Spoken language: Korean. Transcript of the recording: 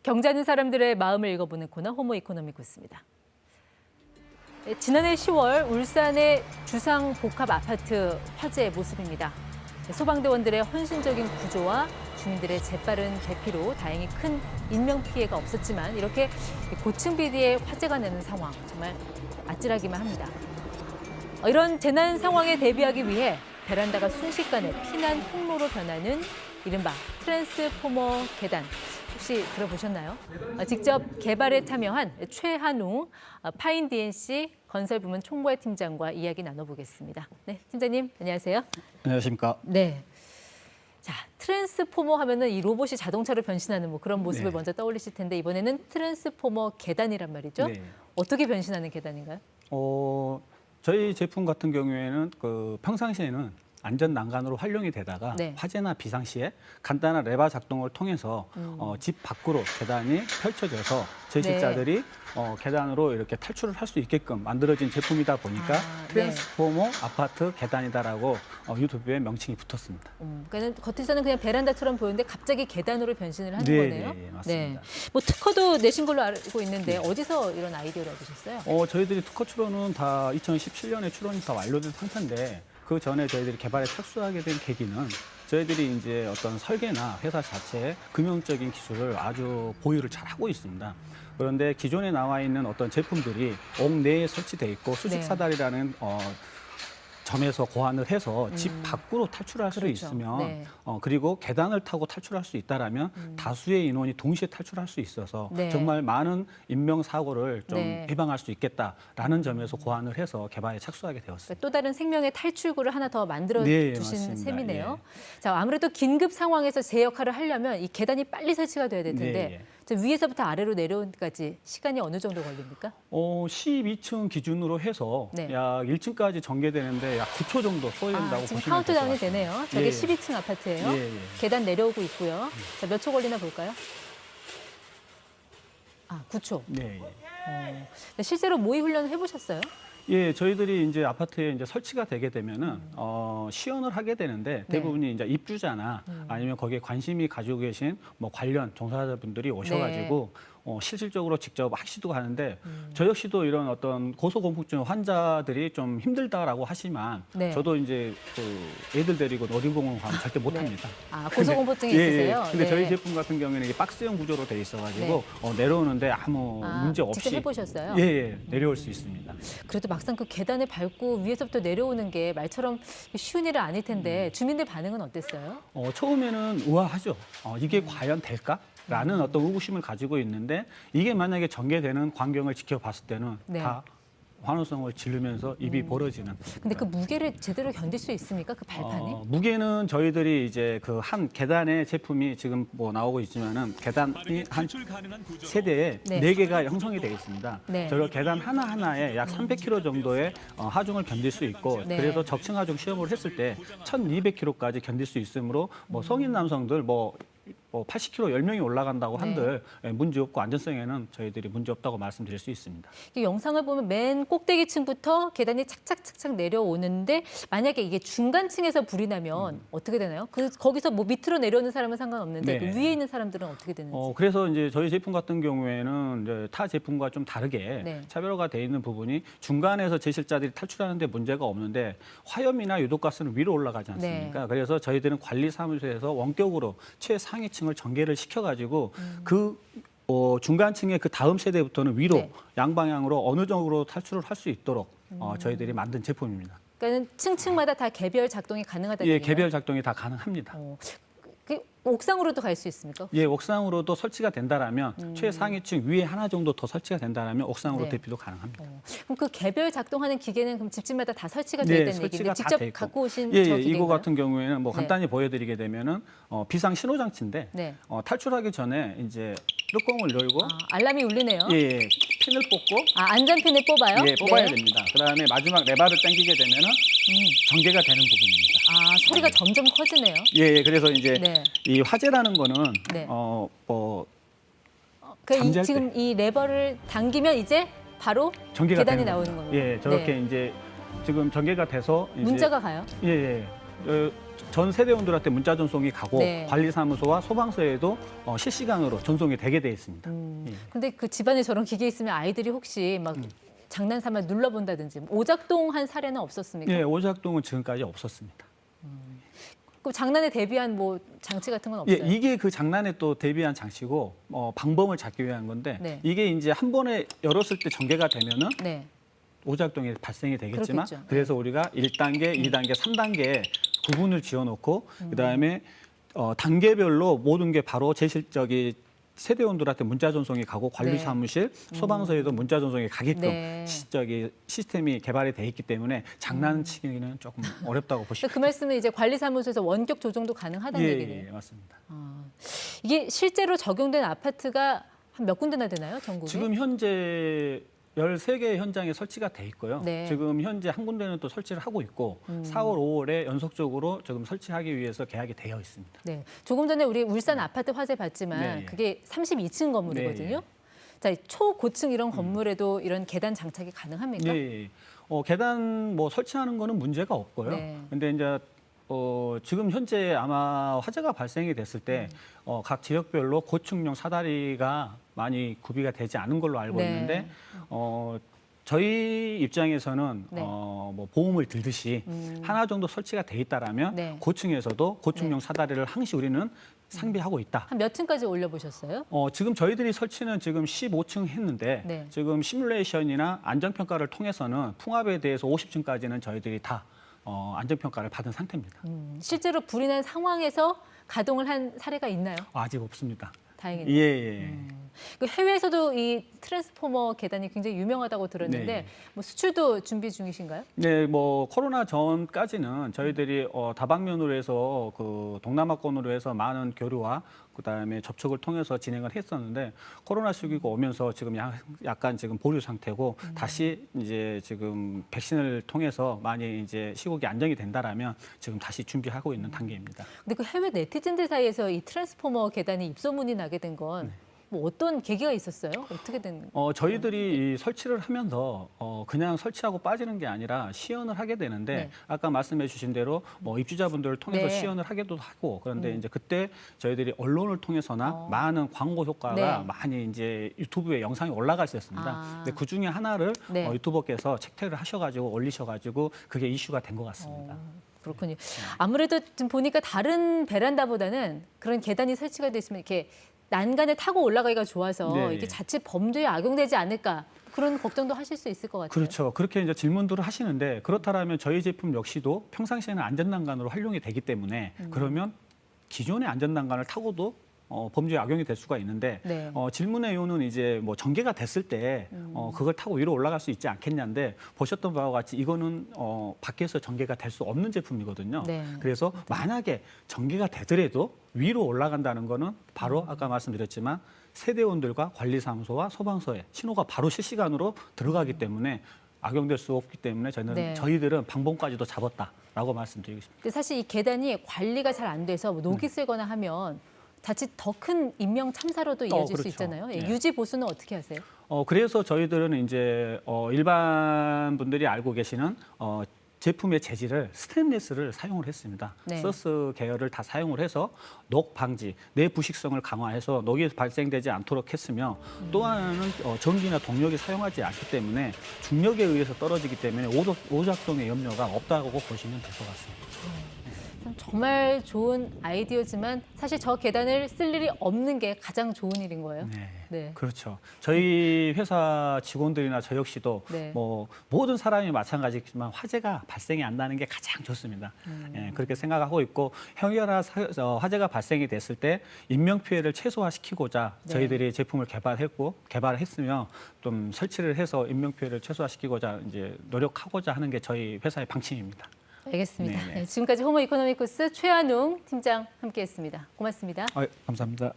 경자는 사람들의 마음을 읽어보는 코너 호모 이코노미쿠스입니다. 지난해 10월 울산의 주상 복합 아파트 화재 모습입니다. 소방대원들의 헌신적인 구조와 주민들의 재빠른 대피로 다행히 큰 인명피해가 없었지만 이렇게 고층 비리의 화재가 나는 상황 정말 아찔하기만 합니다. 이런 재난 상황에 대비하기 위해 베란다가 순식간에 피난 통로로 변하는 이른바 트랜스포머 계단. 혹시 들어보셨나요? 직접 개발에 참여한 최한웅 파인 DNC 건설부문 총괄 팀장과 이야기 나눠보겠습니다. 네, 팀장님 안녕하세요. 안녕하십니까? 네. 자, 트랜스포머 하면은 이 로봇이 자동차로 변신하는 뭐 그런 모습을 먼저 떠올리실 텐데 이번에는 트랜스포머 계단이란 말이죠. 네. 어떻게 변신하는 계단인가요? 저희 제품 같은 경우에는 평상시에는 안전 난간으로 활용이 되다가 화재나 비상시에 간단한 레바 작동을 통해서 집 밖으로 계단이 펼쳐져서 제실자들이 계단으로 이렇게 탈출을 할 수 있게끔 만들어진 제품이다 보니까 트랜스포머 아파트 계단이다라고 유튜브에 명칭이 붙었습니다. 그러니까 겉에서는 그냥 베란다처럼 보이는데 갑자기 계단으로 변신을 하는 거네요. 네, 맞습니다. 뭐 특허도 내신 걸로 알고 있는데 어디서 이런 아이디어를 얻으셨어요? 저희들이 특허 출원은 다 2017년에 출원이 다 완료된 상태인데 그 전에 저희들이 개발에 착수하게 된 계기는 저희들이 이제 어떤 설계나 회사 자체의 금융적인 기술을 아주 보유를 잘 하고 있습니다. 그런데 기존에 나와 있는 어떤 제품들이 옥 내에 설치돼 있고 수직 사다리라는 점에서 고안을 해서 집 밖으로 탈출할 수 있으면 그리고 계단을 타고 탈출할 수 있다라면 다수의 인원이 동시에 탈출할 수 있어서 정말 많은 인명 사고를 좀 예방할 수 있겠다라는 점에서 고안을 해서 개발에 착수하게 되었습니다. 그러니까 또 다른 생명의 탈출구를 하나 더 만들어 주신 셈이네요. 자, 아무래도 긴급 상황에서 제 역할을 하려면 이 계단이 빨리 설치가 돼야 될 텐데 위에서부터 아래로 내려온 데까지 시간이 어느 정도 걸립니까? 12층 기준으로 해서 약 1층까지 전개되는데 약 9초 정도 소요된다고 지금 보시면 될 것 카운트다운이 같습니다. 되네요. 저게 12층 아파트예요. 계단 내려오고 있고요. 자, 몇 초 걸리나 볼까요? 9초. 실제로 모의 훈련을 해보셨어요? 예, 저희들이 이제 아파트에 이제 설치가 되게 되면은 시연을 하게 되는데 대부분이 이제 입주자나 아니면 거기에 관심이 가지고 계신 뭐 관련 종사자분들이 오셔가지고 실질적으로 직접 하시도 하는데 저 역시도 이런 어떤 고소공포증 환자들이 좀 힘들다라고 하시지만 저도 이제 애들 데리고 놀이공원 가면 절대 못합니다. 고소공포증이 있으세요? 근데 저희 제품 같은 경우에는 이게 박스형 구조로 돼 있어가지고 내려오는데 아무 문제 없이 직접 해보셨어요? 예, 내려올 수 있습니다. 그래도 막상 그 계단을 밟고 위에서부터 내려오는 게 말처럼 쉬운 일은 아닐 텐데 주민들 반응은 어땠어요? 처음에는 우아하죠. 이게 과연 될까? 라는 어떤 의구심을 가지고 있는데 이게 만약에 전개되는 광경을 지켜봤을 때는 다 환호성을 지르면서 입이 벌어지는. 근데 그 무게를 제대로 견딜 수 있습니까? 그 발판이? 무게는 저희들이 이제 그 한 계단의 제품이 지금 뭐 나오고 있지만은 계단이 한 세대에 4개가 형성이 되어 있습니다. 저희 계단 하나하나에 약 300kg 정도의 하중을 견딜 수 있고 그래서 적층 하중 시험을 했을 때 1200kg까지 견딜 수 있으므로 뭐 성인 남성들 뭐 80kg 10명이 올라간다고 한들 문제 없고 안전성에는 저희들이 문제 없다고 말씀드릴 수 있습니다. 이 영상을 보면 맨 꼭대기층부터 계단이 착착착착 내려오는데 만약에 이게 중간층에서 불이 나면 어떻게 되나요? 거기서 뭐 밑으로 내려오는 사람은 상관없는데 그 위에 있는 사람들은 어떻게 되는지? 그래서 이제 저희 제품 같은 경우에는 이제 타 제품과 좀 다르게 차별화가 돼 있는 부분이 중간에서 제실자들이 탈출하는데 문제가 없는데 화염이나 유독가스는 위로 올라가지 않습니까? 그래서 저희들은 관리사무소에서 원격으로 최상위층 을 전개를 시켜가지고 그 중간층의 그 다음 세대부터는 위로 양방향으로 어느 정도로 탈출을 할 수 있도록 저희들이 만든 제품입니다. 그러니까 층층마다 다 개별 작동이 가능하다는 예, 얘기예요? 개별 작동이 다 가능합니다. 그 옥상으로도 갈 수 있습니까? 예, 옥상으로도 설치가 된다라면 최상위층 위에 하나 정도 더 설치가 된다라면 옥상으로 대피도 가능합니다. 그럼 그 개별 작동하는 기계는 그럼 집집마다 다 설치가 되어 있다는 얘기인데 직접 갖고 오신 저 기계인가요? 이거 같은 경우에는 뭐 간단히 보여드리게 되면은 비상 신호 장치인데 탈출하기 전에 이제 뚜껑을 열고 알람이 울리네요. 예, 핀을 뽑고 안전핀을 뽑아요? 예, 뽑아야 됩니다. 그다음에 마지막 레바를 당기게 되면은 전개가 되는 부분입니다. 소리가 점점 커지네요. 예, 그래서 이제 이 화재라는 거는 지금 이 레버를 당기면 이제 바로 계단이 나오는 겁니다. 예, 저렇게 이제 지금 전개가 돼서 문자가 가요? 예. 전 세대원들한테 문자 전송이 가고 네. 관리사무소와 소방서에도 실시간으로 전송이 되게 돼 있습니다. 예. 근데 그 집안에 저런 기계 있으면 아이들이 혹시 막 장난삼아 눌러본다든지 오작동한 사례는 없었습니까? 예, 오작동은 지금까지 없었습니다. 그럼 장난에 대비한 뭐 장치 같은 건 예, 없어요? 이게 그 장난에 또 대비한 장치고 방범을 잡기 위한 건데 네. 이게 이제 한 번에 열었을 때 전개가 되면은 네. 오작동이 발생이 되겠지만 그렇겠죠. 그래서 우리가 1단계, 2단계, 3단계 구분을 지어놓고 그다음에 단계별로 모든 게 바로 세대원들한테 문자 전송이 가고 관리사무실, 소방서에도 문자 전송이 가게끔 네. 시스템이 개발이 돼 있기 때문에 장난치기는 조금 어렵다고 보시면 그 말씀은 이제 관리사무소에서 원격 조정도 가능하다는 얘기네요. 예, 맞습니다. 이게 실제로 적용된 아파트가 한 몇 군데나 되나요, 전국에? 지금 현재 13개 현장에 설치가 돼 있고요. 네. 지금 현재 한 군데는 또 설치를 하고 있고 4월, 5월에 연속적으로 지금 설치하기 위해서 계약이 되어 있습니다. 네. 조금 전에 우리 울산 아파트 화재 봤지만 네, 예. 그게 32층 건물이거든요. 자, 초고층 이런 건물에도 이런 계단 장착이 가능합니까? 네. 계단 뭐 설치하는 거는 문제가 없고요. 네. 근데 이제 지금 현재 아마 화재가 발생이 됐을 때 각 지역별로 고층용 사다리가 많이 구비가 되지 않은 걸로 알고 네. 있는데 저희 입장에서는 네. 뭐 보험을 들듯이 하나 정도 설치가 돼 있다라면 네. 고층에서도 고층용 사다리를 항시 우리는 상비하고 있다. 한 몇 층까지 올려보셨어요? 지금 저희들이 설치는 지금 15층 했는데 네. 지금 시뮬레이션이나 안전평가를 통해서는 풍압에 대해서 50층까지는 저희들이 다 안전평가를 받은 상태입니다. 실제로 불이 난 상황에서 가동을 한 사례가 있나요? 아직 없습니다. 다행이네요. 예. 그 해외에서도 이 트랜스포머 계단이 굉장히 유명하다고 들었는데 네. 뭐 수출도 준비 중이신가요? 네, 뭐 코로나 전까지는 저희들이 다방면으로 해서 그 동남아권으로 해서 많은 교류와 그다음에 접촉을 통해서 진행을 했었는데 코로나 시기가 오면서 지금 약간 지금 보류 상태고 다시 이제 지금 백신을 통해서 많이 이제 시국이 안정이 된다라면 지금 다시 준비하고 있는 단계입니다. 근데 그 해외 네티즌들 사이에서 이 트랜스포머 계단이 입소문이 나게 된 건 뭐 어떤 계기가 있었어요? 어떻게 된? 저희들이 이 설치를 하면서 그냥 설치하고 빠지는 게 아니라 시연을 하게 되는데 네. 아까 말씀해 주신 대로 뭐 입주자분들을 통해서 네. 시연을 하기도 하고 그런데 이제 그때 저희들이 언론을 통해서나 많은 광고 효과가 네. 많이 이제 유튜브에 영상이 올라가 있었습니다. 아. 근데 그 중에 하나를 네. 유튜버께서 책퇴를 하셔가지고 올리셔가지고 그게 이슈가 된 것 같습니다. 그렇군요. 아무래도 지금 보니까 다른 베란다보다는 그런 계단이 설치가 돼 있으면 이렇게 난간을 타고 올라가기가 좋아서 네, 이게 예. 자칫 범죄에 악용되지 않을까 그런 걱정도 하실 수 있을 것 같아요. 그렇죠. 그렇게 이제 질문들을 하시는데 그렇다면 저희 제품 역시도 평상시에는 안전난간으로 활용이 되기 때문에 그러면 기존의 안전난간을 타고도 범죄에 악용이 될 수가 있는데 네. 질문의 이유는 이제 뭐 전개가 됐을 때 그걸 타고 위로 올라갈 수 있지 않겠냐인데 보셨던 바와 같이 이거는 밖에서 전개가 될 수 없는 제품이거든요. 네. 그래서 만약에 전개가 되더라도 위로 올라간다는 거는 바로 아까 말씀드렸지만 세대원들과 관리사무소와 소방서에 신호가 바로 실시간으로 들어가기 때문에 악용될 수 없기 때문에 네. 저희들은 방범까지도 잡았다라고 말씀드리겠습니다. 근데 사실 이 계단이 관리가 잘 안 돼서 뭐 녹이 슬거나 하면 자칫 더 큰 인명 참사로도 이어질 수 그렇죠. 있잖아요. 예, 네. 유지 보수는 어떻게 하세요? 그래서 저희들은 이제 일반 분들이 알고 계시는 제품의 재질을 스테인리스를 사용을 했습니다. 네. 서스 계열을 다 사용을 해서 녹 방지, 내 부식성을 강화해서 녹이 발생되지 않도록 했으며 또 하나는 전기나 동력이 사용하지 않기 때문에 중력에 의해서 떨어지기 때문에 오작동의 염려가 없다고 보시면 될 것 같습니다. 정말 좋은 아이디어지만 사실 저 계단을 쓸 일이 없는 게 가장 좋은 일인 거예요. 네. 네. 그렇죠. 저희 회사 직원들이나 저 역시도 네. 뭐 모든 사람이 마찬가지지만 화재가 발생이 안 나는 게 가장 좋습니다. 예, 그렇게 생각하고 있고 행여나 화재가 발생이 됐을 때 인명 피해를 최소화시키고자 네. 저희들이 제품을 개발했으며 좀 설치를 해서 인명 피해를 최소화시키고자 이제 노력하고자 하는 게 저희 회사의 방침입니다. 알겠습니다. 네네. 네, 지금까지 호모 이코노미쿠스 최한웅 팀장 함께했습니다. 고맙습니다. 감사합니다.